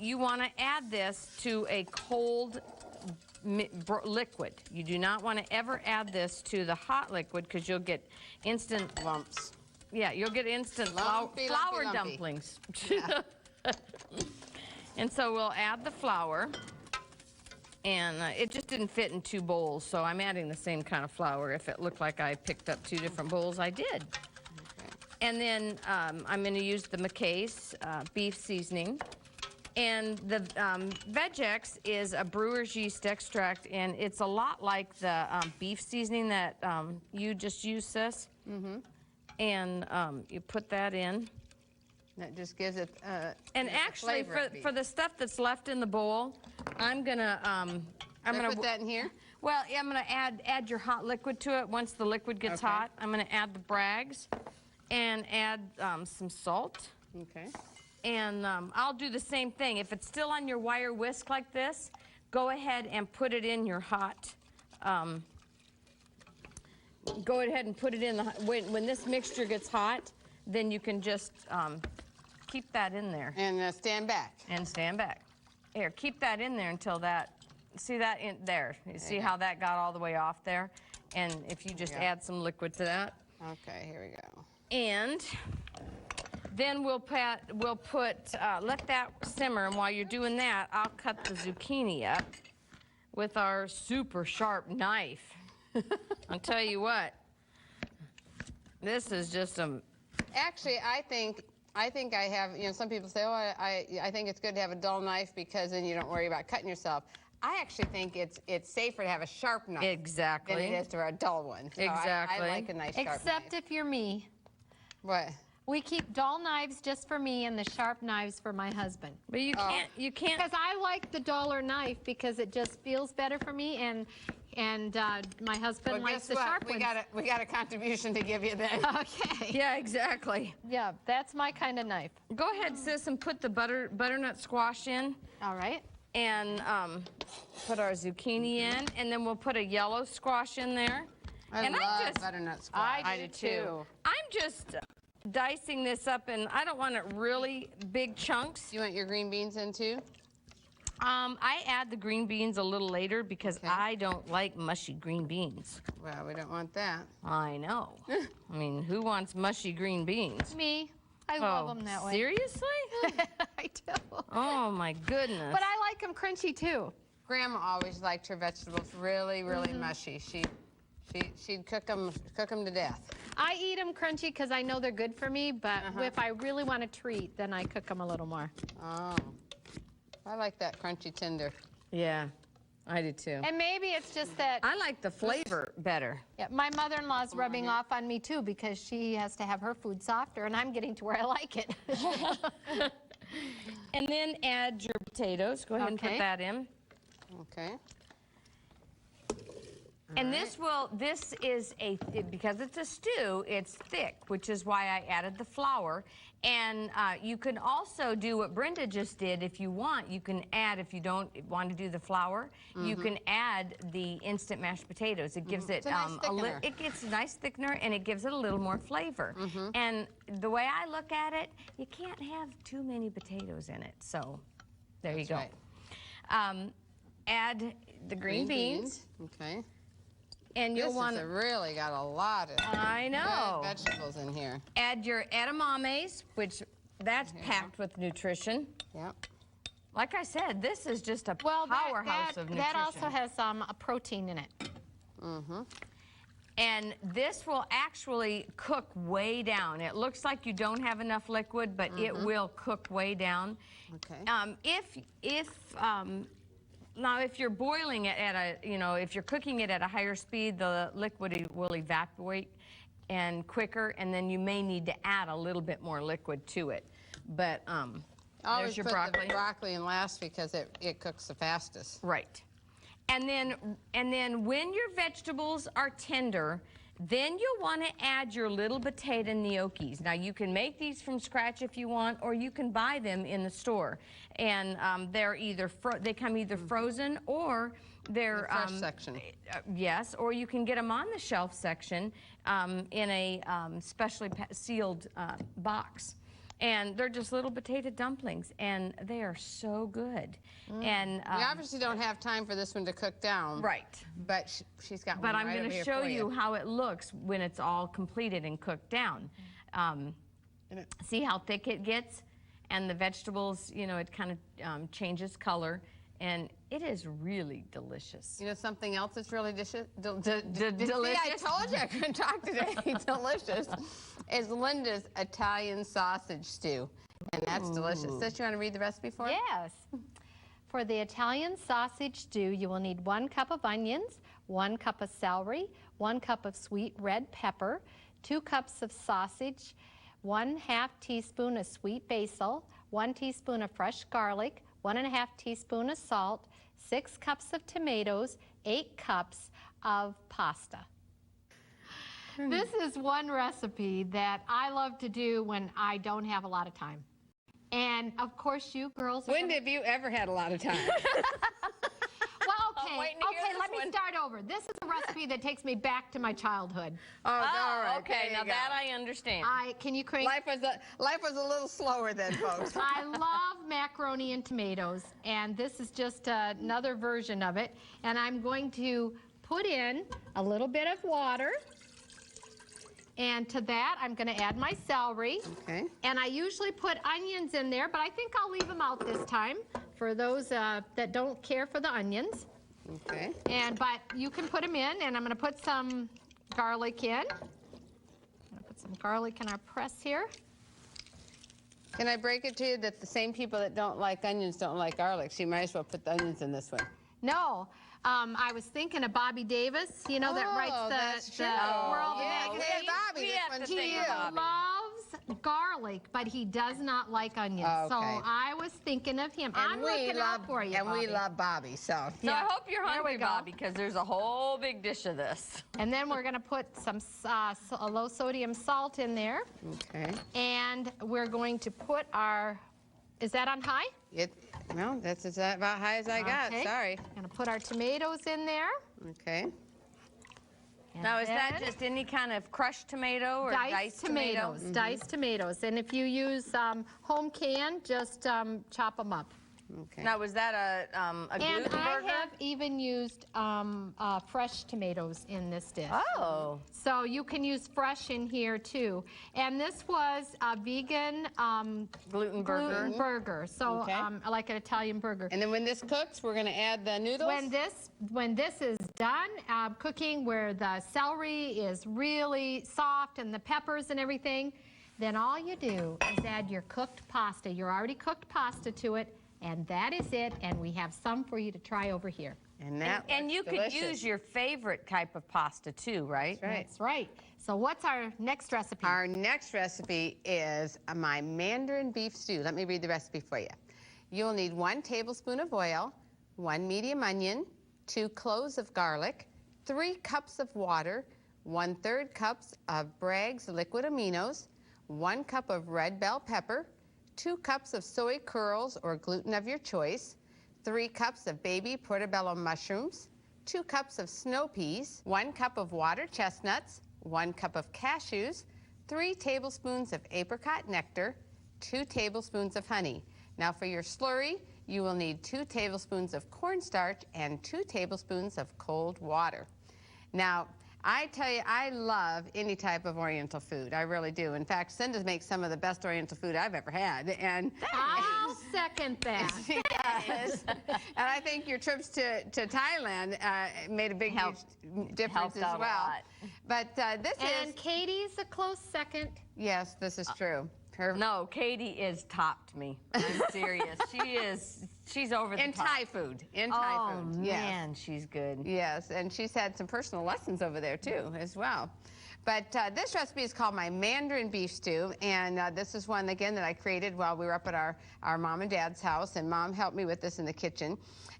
You want to add this to a cold liquid. You do not want to ever add this to the hot liquid because you'll get instant Lumps. Yeah, you'll get instant Lumpy, flour lumpy, lumpy. dumplings. And so we'll add the flour. And it just didn't fit in 2 bowls, so I'm adding the same kind of flour. If it looked like I picked up 2 different bowls, I did. And then I'm going to use the Micheff beef seasoning. And the Vegex is a brewer's yeast extract, and it's a lot like the beef seasoning that you just used, sis. And you put that in. That just gives it And gives it actually, flavor of beef. for the stuff that's left in the bowl, I'm gonna Put that in here? Well, yeah, I'm gonna add your hot liquid to it. Once the liquid gets Okay. hot, I'm gonna add the Braggs and add some salt. Okay. And I'll do the same thing. If it's still on your wire whisk like this, go ahead and put it in your hot. Go ahead and put it in the when this mixture gets hot, then you can just keep that in there And stand back. and stand back. Here, keep that in there until that. See that in there? You see how that got all the way off there? And if you just add some liquid to that. Okay, here we go. And then we'll let that simmer, and while you're doing that, I'll cut the zucchini up with our super sharp knife. I'll tell you what, this is just a... Actually, I think I have, some people say, oh, I think it's good to have a dull knife because then you don't worry about cutting yourself. I actually think it's safer to have a sharp knife Exactly. than it is to a dull one. So Exactly. I like a nice sharp Except knife. if you're me. What? We keep dull knives just for me and the sharp knives for my husband. But you can't... Because I like the duller knife because it just feels better for me, and my husband Well, likes guess the what? sharp We ones. got a contribution to give you then. Okay. Yeah, exactly. Yeah, that's my kind of knife. Go ahead, sis, and put the butternut squash in. All right. And put our zucchini in, and then we'll put a yellow squash in there. I and love butternut squash. I do too. I'm just dicing this up, and I don't want it really big chunks. You want your green beans in too? I add the green beans a little later because Okay. I don't like mushy green beans. Well, we don't want that. I know. I mean, who wants mushy green beans? Me. I love them that way. Seriously? I do. Oh my goodness. But I like them crunchy too. Grandma always liked her vegetables really, really mushy. She'd cook them to death. I eat them crunchy because I know they're good for me, but if I really want a treat, then I cook them a little more. Oh, I like that crunchy tender. Yeah. I do too. And maybe it's just that I like the flavor better. yeah, my mother-in-law's rubbing off on me too because she has to have her food softer, and I'm getting to where I like it. And then add your potatoes. Go ahead and put Okay. that in. Okay. And this is because it's a stew, it's thick, which is why I added the flour. And you can also do what Brenda just did if you want. You can add, if you don't want to do the flour, you can add the instant mashed potatoes. It gives it It's a nice thickener. it gets a nice thickener, and it gives it a little more flavor. And the way I look at it, you can't have too many potatoes in it. So there you go. right. Add the green beans. Okay. And you'll This want has really got a lot of I know. good vegetables in here. Add your edamames, which that's packed with nutrition. Yep. Like I said, this is just a Well, powerhouse of nutrition. that also has a protein in it. And this will actually cook way down. It looks like you don't have enough liquid, but it will cook way down. Okay. Now, if you're boiling it at a, if you're cooking it at a higher speed, the liquid will evaporate and quicker, and then you may need to add a little bit more liquid to it. But Always there's your put broccoli. the broccoli in last because it cooks the fastest. Right. And then when your vegetables are tender, then you'll want to add your little potato gnocchis. Now, you can make these from scratch if you want, or you can buy them in the store. And they're either they come either frozen or they're The fresh section. Yes, or you can get them on the shelf section in a specially sealed box. And they're just little potato dumplings, and they are so good. And We obviously don't have time for this one to cook down. right. But she's got But one I'm right going over to here show for you how it looks when it's all completed and cooked down. See how thick it gets? And the vegetables, it kind of changes color. And it is really delicious. You know something else that's really delicious? delicious? See, I told you I couldn't talk today. Delicious is Linda's Italian sausage stew, and that's delicious. Sis, you want to read the recipe for it? Yes. For the Italian sausage stew, you will need 1 cup of onions, 1 cup of celery, 1 cup of sweet red pepper, 2 cups of sausage, 1/2 teaspoon of sweet basil, 1 teaspoon of fresh garlic, 1½ teaspoon of salt, 6 cups of tomatoes, 8 cups of pasta. This is one recipe that I love to do when I don't have a lot of time. And of course you girls are When have you ever had a lot of time? Well, okay, waiting to hear this let me one. start over. This is a recipe that takes me back to my childhood. Oh, all right. okay, there now you go. that I understand. Can you crank? Life was a little slower then, folks. I love macaroni and tomatoes, and this is just another version of it. And I'm going to put in a little bit of water. And to that, I'm going to add my celery. Okay. And I usually put onions in there, but I think I'll leave them out this time for those that don't care for the onions. Okay. But you can put them in, and I'm going to put some garlic in. I'm going to put some garlic in our press here. Can I break it to you that the same people that don't like onions don't like garlic? So you might as well put the onions in this one. No, I was thinking of Bobby Davis, that that's writes true. the World Yeah, magazine. hey, Bobby, We this have one's to for think you. of Bobby. Loves garlic, but he does not like onions. Oh, So okay. I was thinking of him. And I'm we looking love, out for you, and we Bobby. love Bobby, so. So I hope you're There we hungry, go. Bobby, because there's a whole big dish of this. And then we're going to put some low sodium salt in there. Okay. And we're going to put our, is that on high? No, that's about high as I got. Okay. Sorry. Going to put our tomatoes in there. Okay. And Now, is that then just any kind of crushed tomato or diced tomatoes? Diced tomatoes. And if you use home canned, just chop them up. Okay. Now, was that a And gluten I burger? have even used fresh tomatoes in this dish. Oh. So you can use fresh in here too. And this was a vegan Gluten burger. burger. So Okay. like an Italian burger. And then when this cooks, we're going to add the noodles? When this is done cooking, where the celery is really soft and the peppers and everything, then all you do is add your cooked pasta, your already cooked pasta to it, and that is it. And we have some for you to try over here. And that And you looks could delicious. use your favorite type of pasta too, right? Right. That's right. So what's our next recipe? Our next recipe is my Mandarin beef stew. Let me read the recipe for you. You'll need 1 tablespoon of oil, 1 medium onion, 2 cloves of garlic, 3 cups of water, 1/3 cups of Bragg's liquid aminos, 1 cup of red bell pepper, 2 cups of soy curls or gluten of your choice, 3 cups of baby portobello mushrooms, 2 cups of snow peas, 1 cup of water chestnuts, 1 cup of cashews, 3 tablespoons of apricot nectar, 2 tablespoons of honey. Now for your slurry, you will need 2 tablespoons of cornstarch and 2 tablespoons of cold water. Now, I tell you, I love any type of Oriental food. I really do. In fact, Cinda makes some of the best Oriental food I've ever had. And I'll second that. she does. And I think your trips to Thailand made a big huge difference helped as out a well. lot. But this And is, Katie's a close second. yes, this is true. Her, No, Katie is topped me. I'm serious. She's over the in top. Thai food. In Thai Oh, food. Yes. man, she's good. Yes, and she's had some personal lessons over there too, as well. But this recipe is called my Mandarin beef stew, and this is one, again, that I created while we were up at our mom and dad's house, and Mom helped me with this in the kitchen.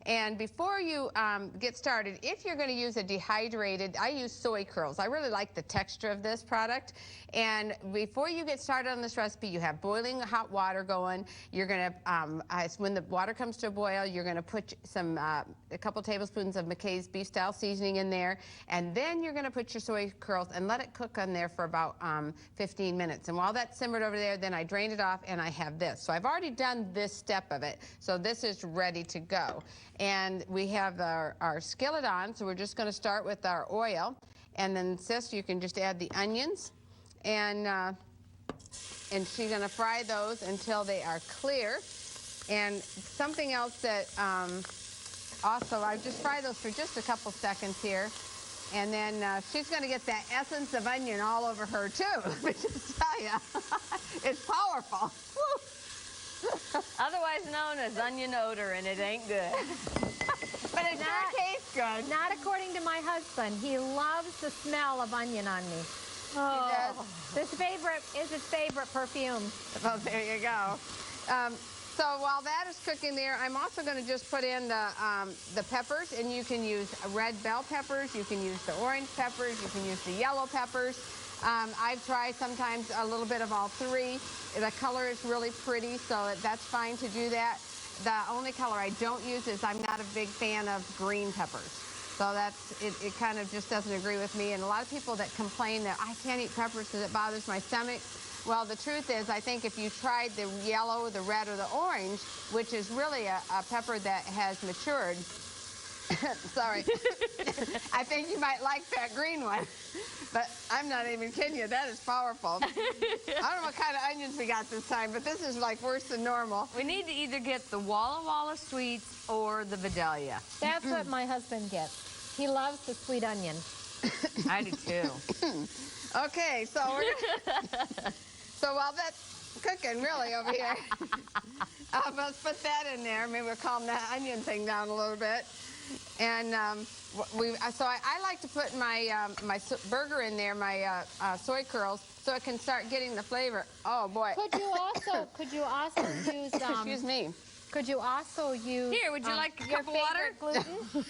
And before you get started, if you're going to use a dehydrated, I use soy curls. I really like the texture of this product. And before you get started on this recipe, you have boiling hot water going. You're going to, when the water comes to a boil, you're going to put a couple tablespoons of McKay's beef style seasoning in there. And then you're going to put your soy curls and let it cook on there for about 15 minutes. And while that's simmered over there, then I drain it off and I have this. So I've already done this step of it. So this is ready to go. And we have our skillet on, so we're just going to start with our oil. And then, Sis, you can just add the onions. And she's going to fry those until they are clear. And something else that also, I just fry those for just a couple seconds here. And then she's going to get that essence of onion all over her, too. Let me just tell you. It's powerful. Woo. Otherwise known as onion odor, and it ain't good. But it sure tastes good. Not according to my husband. He loves the smell of onion on me. does. His favorite is his favorite perfume. Well, there you go. So while that is cooking there, I'm also going to just put in the peppers, and you can use red bell peppers, you can use the orange peppers, you can use the yellow peppers. I've tried sometimes a little bit of all three. The color is really pretty, so that's fine to do that. The only color I don't use is I'm not a big fan of green peppers. So it kind of just doesn't agree with me. And a lot of people that complain that I can't eat peppers because it bothers my stomach. Well, the truth is, I think if you tried the yellow, the red, or the orange, which is really a pepper that has matured, sorry, I think you might like that green one. But I'm not even kidding you. That is powerful. I don't know what kind of onions we got this time, but this is like worse than normal. We need to either get the Walla Walla sweets or the Vidalia. That's what my husband gets. He loves the sweet onion. I do too. Okay, so we're gonna, so while that's cooking really over here, let's put that in there. Maybe we'll calm that onion thing down a little bit. And so I like to put my my burger in there, my soy curls, so it can start getting the flavor. Oh boy! Could you also use Excuse me. Could you also use Here, would you like a your cup of water? favorite gluten?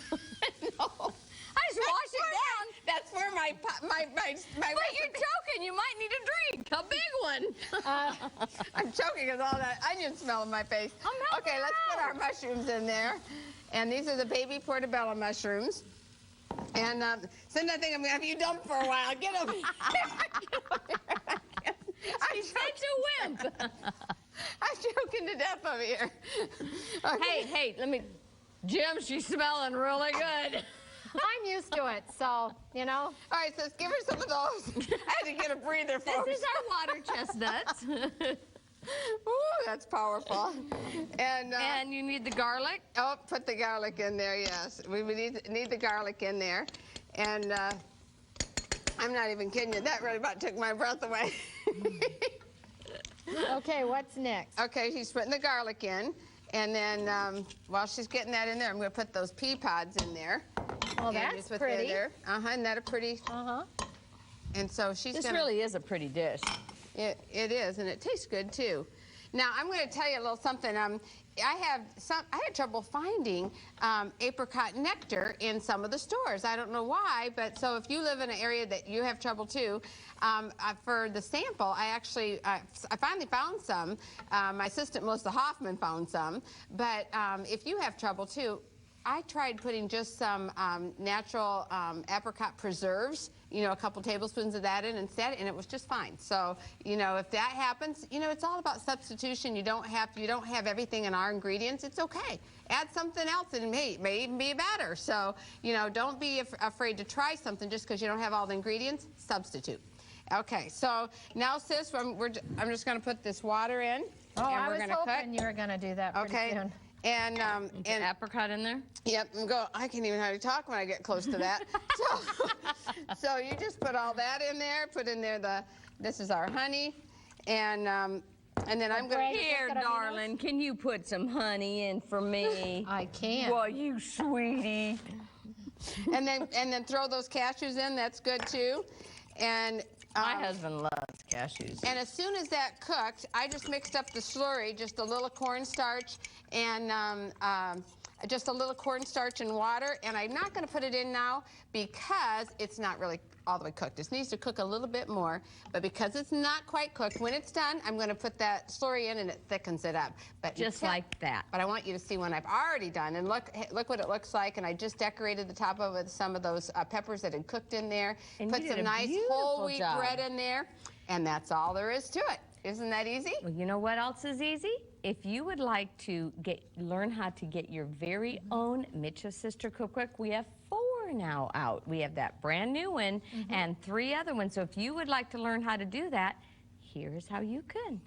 No. I just wash it down. That's for my But you're choking. You might need a drink. A big one. I'm choking with all that onion smell in my face. I'm helping Okay, let's put out. our mushrooms in there. And these are the baby portobello mushrooms. And Cindy, I think I'm going to have you dump for a while. Get them. She's such a wimp. I'm choking to death over here. Okay. Hey, let me... Jim, she's smelling really good. I'm used to it, so, you know. All right, so give her some of those. I had to get a breather, folks. This is our water chestnuts. Ooh, that's powerful. And you need the garlic. Oh, put the garlic in there, yes. We need the garlic in there. And I'm not even kidding you. That really about took my breath away. Okay, what's next? Okay, she's putting the garlic in. And then while she's getting that in there, I'm going to put those pea pods in there. Oh, And that's just put pretty. There. Isn't that a pretty? And so she's This gonna, really is a pretty dish. It is, and it tastes good too. Now I'm going to tell you a little something. I had trouble finding apricot nectar in some of the stores. I don't know why, but so if you live in an area that you have trouble too, for the sample, I finally found some. My assistant Melissa Hoffman found some, but if you have trouble too, I tried putting just some natural apricot preserves, a couple tablespoons of that in instead, and it was just fine. So, if that happens, it's all about substitution. You don't have everything in our ingredients. It's okay. Add something else, and it may even be better. So, don't be afraid to try something just because you don't have all the ingredients. Substitute. Okay. So now, sis, I'm just going to put this water in. Oh, and I we're was gonna hoping cook. you were going to do that pretty soon. And Apricot in there? Yep, I can't even hardly talk when I get close to that. So you just put all that in there, put in there this is our honey, and then I'm going to... Here, darling, can you put some honey in for me? I can. Well, you sweetie. And then throw those cashews in, that's good too. And My husband loves cashews. And as soon as that cooked, I just mixed up the slurry, just a little cornstarch and just a little cornstarch and water. And I'm not going to put it in now because it's not really all the way cooked. This needs to cook a little bit more. But because it's not quite cooked, when it's done, I'm going to put that slurry in and it thickens it up. But Just like that. But I want you to see one I've already done. And look what it looks like. And I just decorated the top of it with some of those peppers that had cooked in there. And put you did some a nice beautiful whole wheat job. bread in there. And that's all there is to it. Isn't that easy? Well, you know what else is easy? If you would like to learn how to get your very own Micheff Sister Cookbook, we have 4 now out. We have that brand new one and 3 other ones. So if you would like to learn how to do that, here's how you can.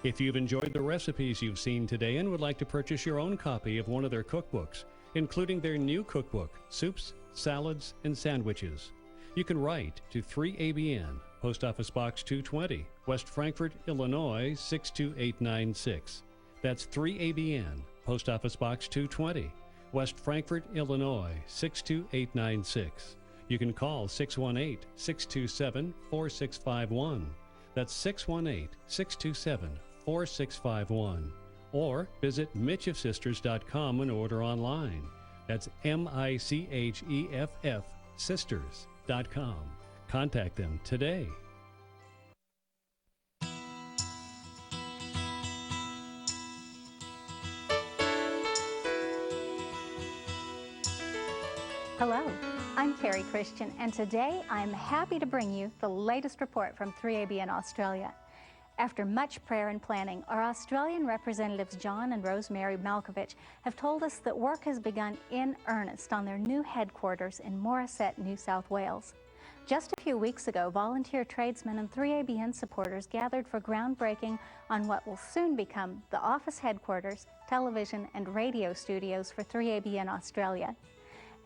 If you've enjoyed the recipes you've seen today and would like to purchase your own copy of one of their cookbooks, including their new cookbook, Soups, Salads, and Sandwiches, you can write to 3ABN, Post Office Box 220, West Frankfort, Illinois 62896. That's 3ABN, Post Office Box 220, West Frankfort, Illinois 62896. You can call 618-627-4651. That's 618-627-4651. Or visit MicheffSisters.com and order online. That's MICHEFF Sisters.com. Contact them today. Hello, I'm Carrie Christian, and today I'm happy to bring you the latest report from 3ABN Australia. After much prayer and planning, our Australian representatives John and Rosemary Malkovich have told us that work has begun in earnest on their new headquarters in Morisset, New South Wales. Just a few weeks ago, volunteer tradesmen and 3ABN supporters gathered for groundbreaking on what will soon become the office headquarters, television and radio studios for 3ABN Australia.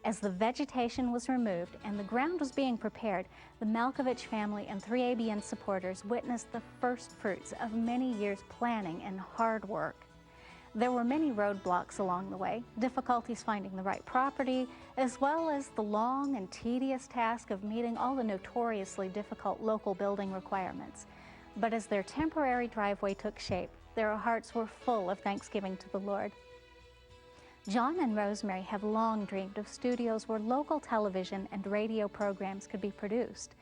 As the vegetation was removed and the ground was being prepared, the Malkovich family and 3ABN supporters witnessed the first fruits of many years' planning and hard work. There were many roadblocks along the way, difficulties finding the right property, as well as the long and tedious task of meeting all the notoriously difficult local building requirements. But as their temporary driveway took shape, their hearts were full of thanksgiving to the Lord. John and Rosemary have long dreamed of studios where local television and radio programs could be produced.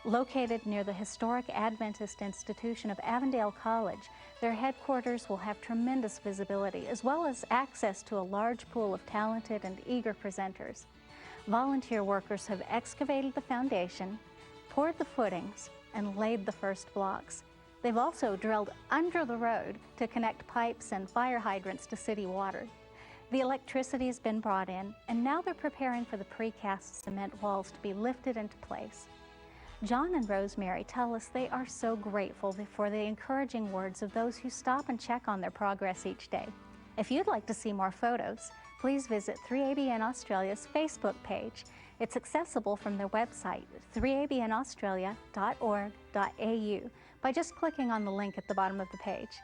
Located near the historic Adventist institution of Avondale College, their headquarters will have tremendous visibility as well as access to a large pool of talented and eager presenters. Volunteer workers have excavated the foundation, poured the footings, and laid the first blocks. They've also drilled under the road to connect pipes and fire hydrants to city water. The electricity has been brought in, and now they're preparing for the precast cement walls to be lifted into place. John and Rosemary tell us they are so grateful for the encouraging words of those who stop and check on their progress each day. If you'd like to see more photos, please visit 3ABN Australia's Facebook page. It's accessible from their website, 3abnaustralia.org.au, by just clicking on the link at the bottom of the page.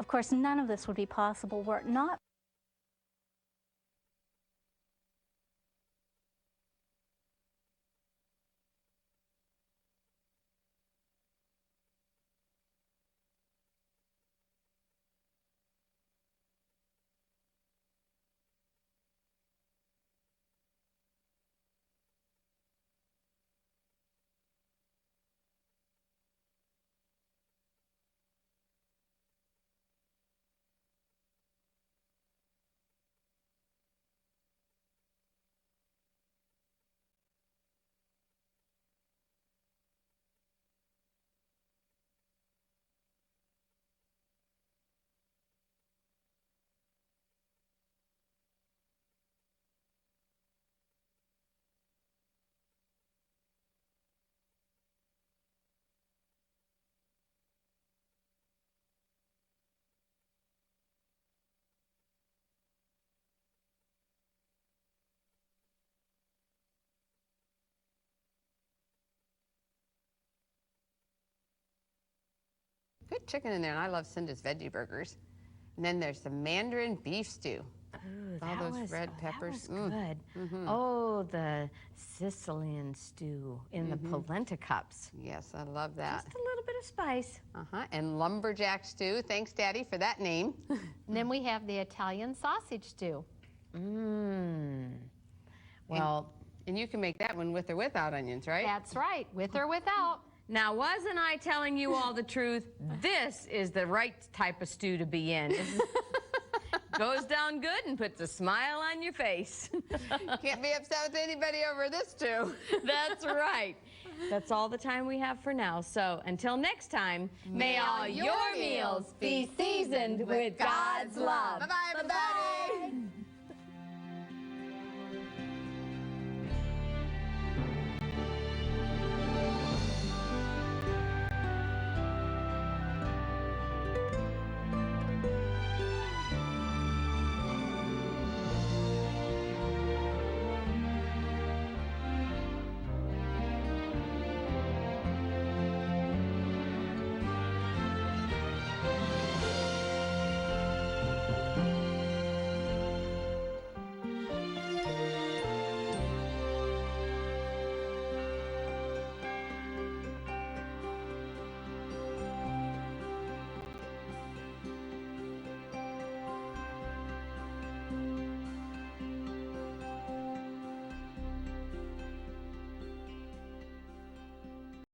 Of course, none of this would be possible were it not Good chicken in there, and I love Cinda's veggie burgers. And then there's the mandarin beef stew. Ooh, All those red peppers. That was good. Oh, the Sicilian stew in the polenta cups. Yes, I love that. Just a little bit of spice. And lumberjack stew. Thanks, Daddy, for that name. And then we have the Italian sausage stew. Well, And you can make that one with or without onions, right? That's right, with or without. now wasn't I telling you all the truth? This is the right type of stew to be in. Goes down good and puts a smile on your face. Can't be upset with anybody over this stew. That's right. That's all the time we have for now. So until next time, may all your meals be seasoned with God's love. Bye-bye, everybody.